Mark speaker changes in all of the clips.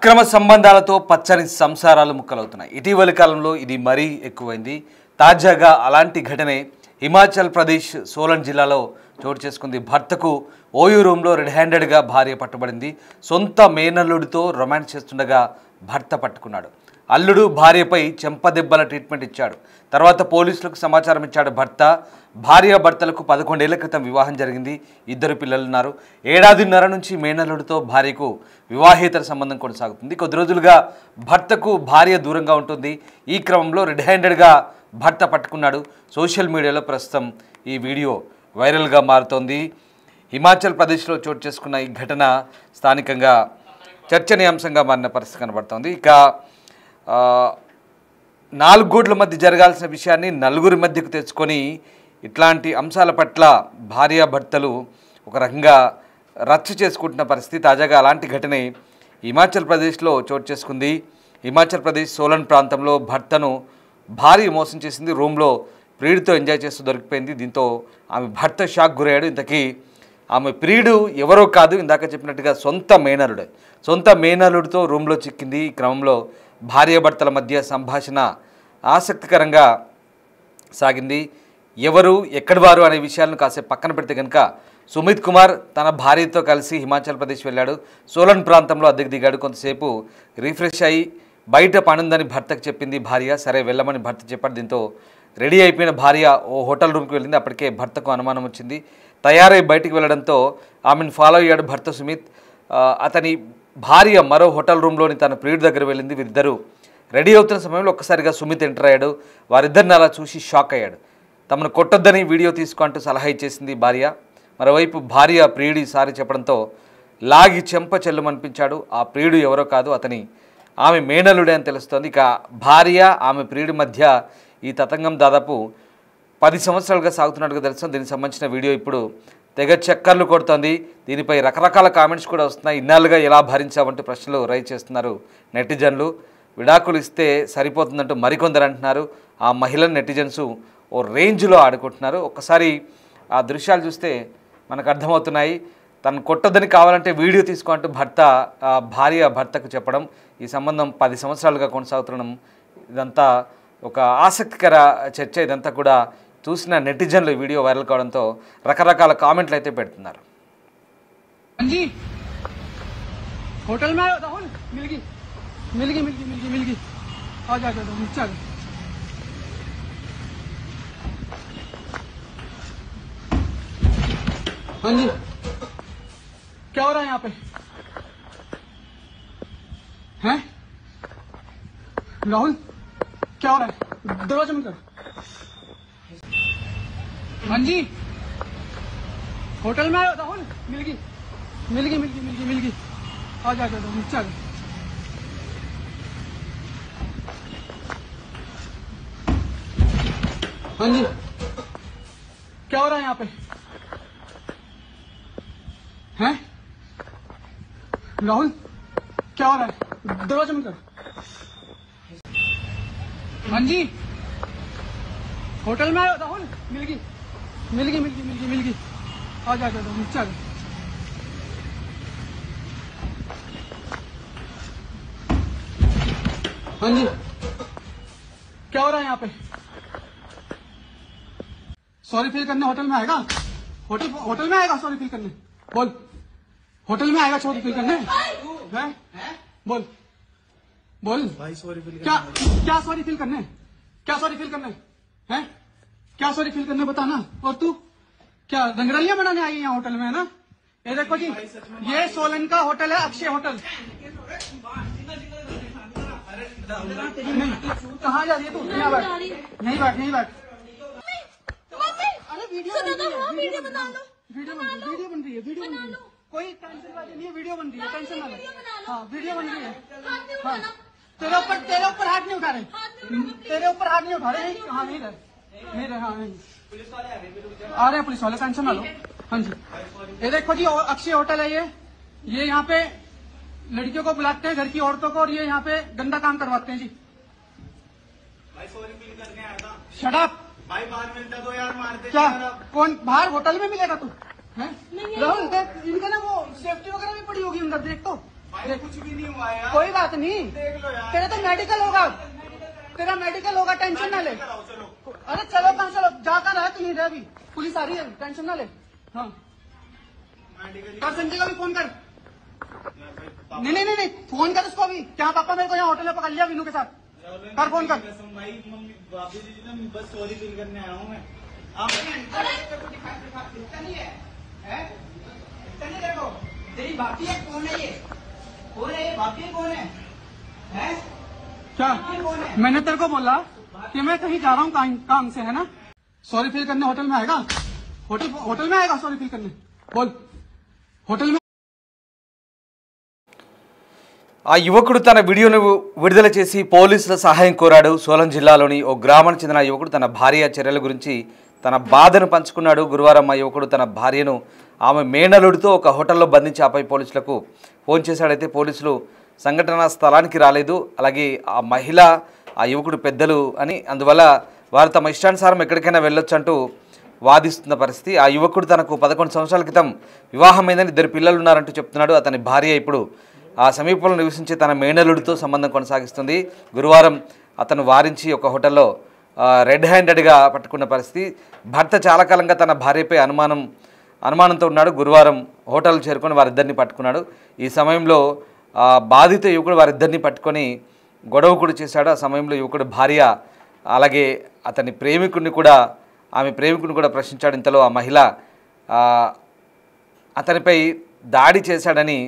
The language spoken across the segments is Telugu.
Speaker 1: అక్రమ సంబంధాలతో పచ్చని సంసారాలు ముక్కలవుతున్నాయి. ఇటీవలి కాలంలో ఇది మరీ ఎక్కువైంది. తాజాగా అలాంటి ఘటనే హిమాచల్ ప్రదేశ్ సోలన్ జిల్లాలో చోటు చేసుకుంది. భర్తకు ఓయూ రూమ్లో రెడ్ హ్యాండెడ్గా భార్య పట్టుబడింది. సొంత మేనల్లుడితో రొమాన్స్ చేస్తుండగా భర్త పట్టుకున్నాడు. అల్లుడు భార్యపై చెంపదెబ్బల ట్రీట్మెంట్ ఇచ్చాడు. తర్వాత పోలీసులకు సమాచారం ఇచ్చాడు భర్త. భార్యాభర్తలకు 11 ఏళ్ల క్రితం వివాహం జరిగింది. 2 పిల్లలున్నారు. ఏడాదిన్నర నుంచి మేనల్లుడితో భార్యకు వివాహేతర సంబంధం కొనసాగుతుంది. కొద్ది రోజులుగా భర్తకు భార్య దూరంగా ఉంటుంది. ఈ క్రమంలో రెడ్ హ్యాండెడ్గా భర్త పట్టుకున్నాడు. సోషల్ మీడియాలో ప్రస్తుతం ఈ వీడియో వైరల్గా మారుతోంది. హిమాచల్ ప్రదేశ్లో చోటు చేసుకున్న ఈ ఘటన స్థానికంగా చర్చనీయాంశంగా మారిన పరిస్థితి కనబడుతోంది. ఇక 4 గోడ్ల మధ్య జరగాల్సిన విషయాన్ని 4 మధ్యకు తెచ్చుకొని ఇట్లాంటి అంశాల పట్ల భార్యాభర్తలు ఒక రకంగా రచ్చ చేసుకుంటున్న పరిస్థితి. తాజాగా అలాంటి ఘటనే హిమాచల్ ప్రదేశ్లో చోటు చేసుకుంది. హిమాచల్ ప్రదేశ్ సోలన్ ప్రాంతంలో భర్తను భార్య మోసం చేసింది. రూమ్లో ప్రియుడితో ఎంజాయ్ చేస్తూ దొరికిపోయింది. దీంతో ఆమె భర్త షాక్ గురయ్యాడు. ఇంతకీ ఆమె ప్రియుడు ఎవరో కాదు, ఇందాక చెప్పినట్టుగా సొంత మేనల్లుడితో రూమ్లో చిక్కింది. ఈ క్రమంలో భార్యాభర్తల మధ్య సంభాషణ ఆసక్తికరంగా సాగింది. ఎవరు ఎక్కడి వారు అనే విషయాలను కాసేపు పక్కన పెడితే కనుక సుమిత్ కుమార్ తన భార్యతో కలిసి హిమాచల్ ప్రదేశ్ వెళ్ళాడు. సోలన్ ప్రాంతంలో అద్దెకు దిగాడు. కొంతసేపు రిఫ్రెష్ అయ్యి బయట పనుందని భర్తకు చెప్పింది భార్య. సరే వెళ్ళమని భర్త చెప్పాడు. దీంతో రెడీ అయిపోయిన భార్య ఓ హోటల్ రూమ్కి వెళ్ళింది. అప్పటికే భర్తకు అనుమానం వచ్చింది. తయారై బయటికి వెళ్ళడంతో ఆమెను ఫాలో అయ్యాడు భర్త సుమిత్. అతని భార్య మరో హోటల్ రూమ్లోని తన ప్రియుడి దగ్గర వెళ్ళింది. వీరిద్దరూ రెడీ అవుతున్న సమయంలో ఒక్కసారిగా సుమిత్ ఎంటర్ అయ్యాడు. వారిద్దరిని అలా చూసి షాక్ అయ్యాడు. తమను కొట్టొద్దని వీడియో తీసుకుంటూ సలహా ఇచ్చేసింది భార్య. మరోవైపు భార్య ప్రియుడి సారి చెప్పడంతో లాగి చెంప చెల్లుమనిపించాడు. ఆ ప్రియుడు ఎవరో కాదు, ఆమె మేనల్లుడే అని తెలుస్తోంది. ఇక భార్య ఆమె ప్రియుడి మధ్య ఈ తతంగం దాదాపు 10 సంవత్సరాలుగా సాగుతున్నట్టుగా తెలుస్తుంది. దీనికి సంబంధించిన వీడియో ఇప్పుడు తెగ చక్కర్లు కొడుతోంది. దీనిపై రకరకాల కామెంట్స్ కూడా వస్తున్నాయి. ఇన్నాళ్ళుగా ఎలా భరించావంటూ ప్రశ్నలు రైజ్ చేస్తున్నారు నెటిజన్లు. విడాకులు ఇస్తే సరిపోతుందంటూ మరికొందరు అంటున్నారు. ఆ మహిళను నెటిజన్స్ ఓ రేంజ్లో ఆడుకుంటున్నారు. ఒక్కసారి ఆ దృశ్యాలు చూస్తే మనకు అర్థమవుతున్నాయి. తను కొట్టొద్దని కావాలంటే వీడియో తీసుకుంటూ భార్య భర్తకు చెప్పడం, ఈ సంబంధం 10 సంవత్సరాలుగా కొనసాగుతుండడం, ఇదంతా ఒక ఆసక్తికర చర్చ. ఇదంతా కూడా చూసిన నెటిజన్లు వీడియో వైరల్ కావడంతో రకరకాల కామెంట్లు అయితే పెడుతున్నారు.
Speaker 2: होटल में राहुल मिल गई आ जा चल हाँ जी क्या हो रहा है यहाँ पे हैं राहुल क्या हो रहा है दरवाजा में कर हाँ जी होटल में राहुल मिल गई आ जा चल हाँ जी क्या हो रहा है यहाँ पे हैं राहुल क्या हो रहा है दरवाजा में कर हाँ जी होटल में राहुल मिल गई आ जा चल हाँ जी क्या हो रहा है यहाँ पे सॉरी फील करने होटल में आएगा होटल में आएगा सॉरी फील करने बोल होटल में आएगा सॉरी फील करने हैं बोल भाई सॉरी फील क्या सॉरी फील करने हैं क्या सॉरी फील करने बताना। और तू क्या रंगरलियां बनाने आई है यहाँ होटल में, है ना? ये देखो जी, ये सोलन का होटल है, अक्षय होटल। कहाँ जा रही है तू? नहीं बैठ अरे वीडियो बन रही है कोई टेंशन वाली नहीं है, वीडियो बन रही है, टेंशन ना ले। हाँ वीडियो बन रही है। हाँ तेरे ऊपर हाथ नहीं उठा रहे, हाँ नहीं रहे हाँ नहीं आ रहे हैं पुलिस वाले, टेंशन ना लो। हाँ जी ये देखो जी अक्षय होटल है ये यहाँ पे लड़कियों को बुलाते हैं, घर की औरतों को, और ये यहाँ पे गंदा काम करवाते हैं जी। भाई सॉरी फील करने आया था। शट अप भाई, बाहर मिलता तो यार मारते क्या? कौन बाहर होटल में मिलेगा तू? राहुल इनका ना वो सेफ्टी वगैरह भी पड़ी होगी अंदर, देख तो।
Speaker 3: कुछ भी नहीं हुआ यार।
Speaker 2: कोई बात नहीं,
Speaker 3: देख लो यार।
Speaker 2: तेरा तो मेडिकल होगा, तेरा मेडिकल होगा, टेंशन ना ले।
Speaker 3: चलो
Speaker 2: अरे चलो कहाँ चलो, जाकर रहा तू नहीं रह अभी, पुलिस आ रही है, टेंशन ना ले। हाँ कर संजय का भी फोन कर। नहीं नहीं नहीं नहीं, फोन कर उसको अभी। क्या पापा मेरे को यहाँ होटल में पकड़ लिया विनू के साथ, कर फोन कर।
Speaker 3: भाई मम्मी बाबू जी ने बस सॉरी फील करने आया हूँ मैं। आप
Speaker 2: नहीं है, नहीं देखो तेरी भाभी है, कौन है ये, कौन है ये भाभी, कौन है? क्या मैंने तेरे को बोला कि मैं कहीं जा रहा हूँ काम से, है ना? सॉरी फील करने होटल में आएगा, होटल में आएगा सॉरी फील करने, बोल होटल में।
Speaker 1: ఆ యువకుడు తన వీడియోను విడుదల చేసి పోలీసుల సహాయం కోరాడు. సోలం జిల్లాలోని ఓ గ్రామానికి చెందిన యువకుడు తన భార్య చర్యల గురించి తన బాధను పంచుకున్నాడు. గురువారం ఆ యువకుడు తన భార్యను ఆమె మేనలుడితో ఒక హోటల్లో బంధించి ఆపై పోలీసులకు ఫోన్ చేశాడైతే పోలీసులు సంఘటనా స్థలానికి రాలేదు. అలాగే ఆ మహిళ ఆ యువకుడు పెద్దలు అని, అందువల్ల వారు తమ ఇష్టానుసారం ఎక్కడికైనా వెళ్ళొచ్చు అంటూ వాదిస్తున్న పరిస్థితి. ఆ యువకుడు తనకు 11 సంవత్సరాల క్రితం వివాహమైందని 2 పిల్లలు ఉన్నారంటూ చెప్తున్నాడు. అతని భార్య ఇప్పుడు ఆ సమీపంలో నివసించే తన మేనలుడితో సంబంధం కొనసాగిస్తుంది. గురువారం అతను వారించి ఒక హోటల్లో రెడ్ హ్యాండెడ్గా పట్టుకున్న పరిస్థితి. భర్త చాలా కాలంగా తన భార్యపై అనుమానంతో ఉన్నాడు. గురువారం హోటల్ చేరుకొని వారిద్దరిని పట్టుకున్నాడు. ఈ సమయంలో బాధిత యువకుడు వారిద్దరిని పట్టుకొని గొడవ కూడా చేశాడు. ఆ సమయంలో యువకుడు భార్య అలాగే అతని ఆమె ప్రేమికుని కూడా ప్రశ్నించాడు. ఇంతలో ఆ మహిళ అతనిపై దాడి చేశాడని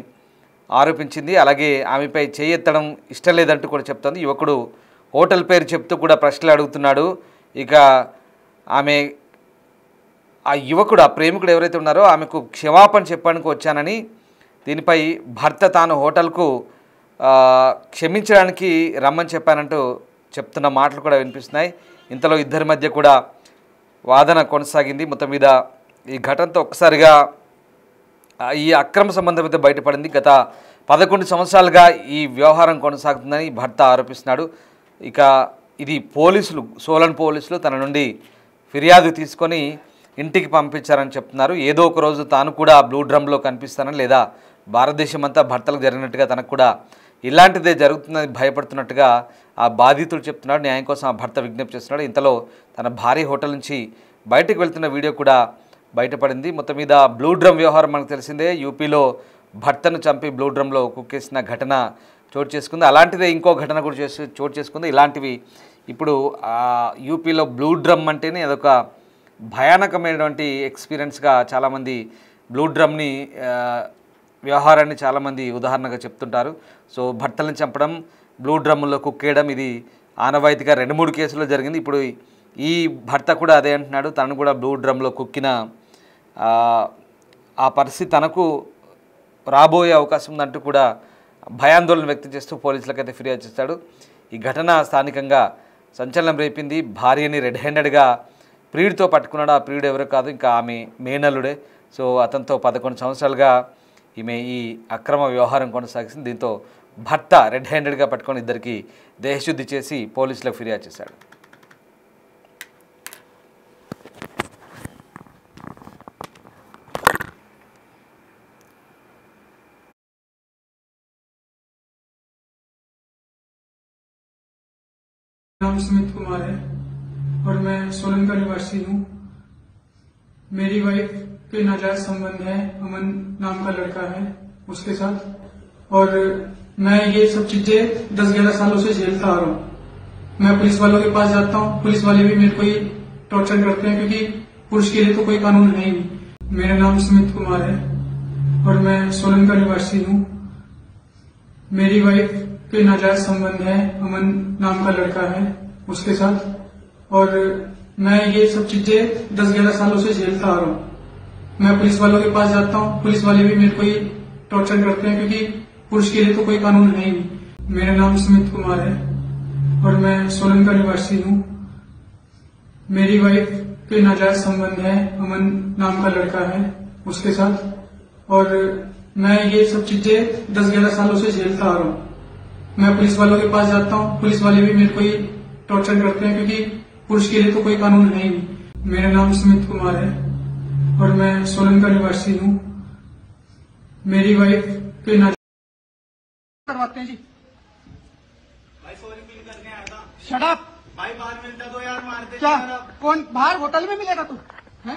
Speaker 1: ఆరోపించింది. అలాగే ఆమెపై చేయెత్తడం ఇష్టం లేదంటూ కూడా చెప్తోంది. యువకుడు హోటల్ పేరు చెప్తూ కూడా ప్రశ్నలు అడుగుతున్నాడు. ఇక ఆ యువకుడు, ఆ ప్రేమికుడు ఎవరైతే ఉన్నారో ఆమెకు క్షమాపణ చెప్పడానికి వచ్చానని, దీనిపై భర్త తాను హోటల్కు క్షమించడానికి రమ్మని చెప్పానంటూ చెప్తున్న మాటలు కూడా వినిపిస్తున్నాయి. ఇంతలో ఇద్దరి మధ్య కూడా వాదన కొనసాగింది. మొత్తం మీద ఈ ఘటనతో ఒక్కసారిగా ఈ అక్రమ సంబంధం అయితే బయటపడింది. గత 11 సంవత్సరాలుగా ఈ వ్యవహారం కొనసాగుతుందని భర్త ఆరోపిస్తున్నాడు. ఇక ఇది సోలన్ పోలీసులు తన నుండి ఫిర్యాదు తీసుకొని ఇంటికి పంపించారని చెప్తున్నారు. ఏదో ఒక రోజు తాను కూడా బ్లూ డ్రమ్లో కనిపిస్తానని, లేదా భారతదేశం అంతా భర్తలకు జరిగినట్టుగా తనకు కూడా ఇలాంటిదే జరుగుతుందని భయపడుతున్నట్టుగా ఆ బాధితుడు చెప్తున్నాడు. న్యాయం కోసం ఆ భర్త విజ్ఞప్తి చేస్తున్నాడు. ఇంతలో తన భార్య హోటల్ నుంచి బయటకు వెళ్తున్న వీడియో కూడా బయటపడింది. మొత్తం మీద బ్లూ డ్రమ్ వ్యవహారం మనకు తెలిసిందే. యూపీలో భర్తను చంపి బ్లూ డ్రమ్లో కుక్కేసిన ఘటన చోటు చేసుకుంది. అలాంటిదే ఇంకో ఘటన కూడా చోటు చేసుకుంది. ఇలాంటివి ఇప్పుడు యూపీలో బ్లూ డ్రమ్ అంటేనే అదొక భయానకమైనటువంటి ఎక్స్పీరియన్స్గా చాలామంది బ్లూ డ్రమ్ని వ్యవహారాన్ని చాలామంది ఉదాహరణగా చెప్తుంటారు. సో భర్తలను చంపడం, బ్లూ డ్రమ్లో కుక్కేయడం ఇది ఆనవాయితీగా 2-3 కేసుల్లో జరిగింది. ఇప్పుడు ఈ భర్త కూడా అదే అంటున్నాడు. తను కూడా బ్లూ డ్రమ్లో కుక్కిన ఆ పరిస్థితి తనకు రాబోయే అవకాశం ఉందంటూ కూడా భయాందోళన వ్యక్తం చేస్తూ పోలీసులకైతే ఫిర్యాదు చేస్తాడు. ఈ ఘటన స్థానికంగా సంచలనం రేపింది. భార్యని రెడ్ హ్యాండెడ్గా ప్రియుడితో పట్టుకున్నాడు. ఆ ప్రియుడు ఎవరో కాదు, ఇంకా ఆమె మేనల్లుడే. సో అతనితో 11 సంవత్సరాలుగా ఈమె ఈ అక్రమ వ్యవహారం కొనసాగింది. దీంతో భర్త రెడ్ హ్యాండెడ్గా పట్టుకొని ఇద్దరికి దేహశుద్ధి చేసి పోలీసులకు ఫిర్యాదు చేశాడు.
Speaker 2: नाम सुमित कुमार है और मैं सोलन का निवासी हूँ। मेरी वाइफ के नाजायज संबंध है, अमन नाम का लड़का है उसके साथ, और मैं ये सब चीजें 10-11 सालों से झेलता आ रहा हूँ। मैं पुलिस वालों के पास जाता हूँ, पुलिस वाले भी मेरे को ही टॉर्चर करते हैं, क्योंकि पुरुष के लिए तो कोई कानून है ही नहीं। मेरा नाम सुमित कुमार है और मैं सोलन का निवासी हूँ। मेरी वाइफ के नाजायज संबंध है, अमन नाम का लड़का है उसके साथ, और मैं ये सब चीजें 10-11 सालों से झेलता आ रहा हूँ। मैं पुलिस वालों के पास जाता हूँ, पुलिस वाले भी मेरे को ही टॉर्चर करते हैं, क्योंकि पुरुष के लिए तो कोई कानून है ही नहीं। मेरा नाम सुमित कुमार है और मैं सोलन का निवासी हूँ। मेरी वाइफ के नाजायज संबंध है, अमन नाम का लड़का है उसके साथ, और मैं ये सब चीजें 10-11 सालों से झेलता आ रहा हूँ। मैं पुलिस वालों के पास जाता हूँ, पुलिस वाले भी मेरे को ही टॉर्चर करते हैं, क्योंकि पुरुष के लिए तो कोई कानून है ही नहीं। मेरा नाम सुमित कुमार है और मैं सोलन का निवासी हूँ। मेरी वाइफ के करवाते हैं जी।
Speaker 3: भाई सॉरी फील करने आया था।
Speaker 2: Shut up.
Speaker 3: भाई बाहर मिलता तो यार मारते
Speaker 2: क्या
Speaker 3: यार आप।
Speaker 2: कौन बाहर होटल में मिलेगा तू?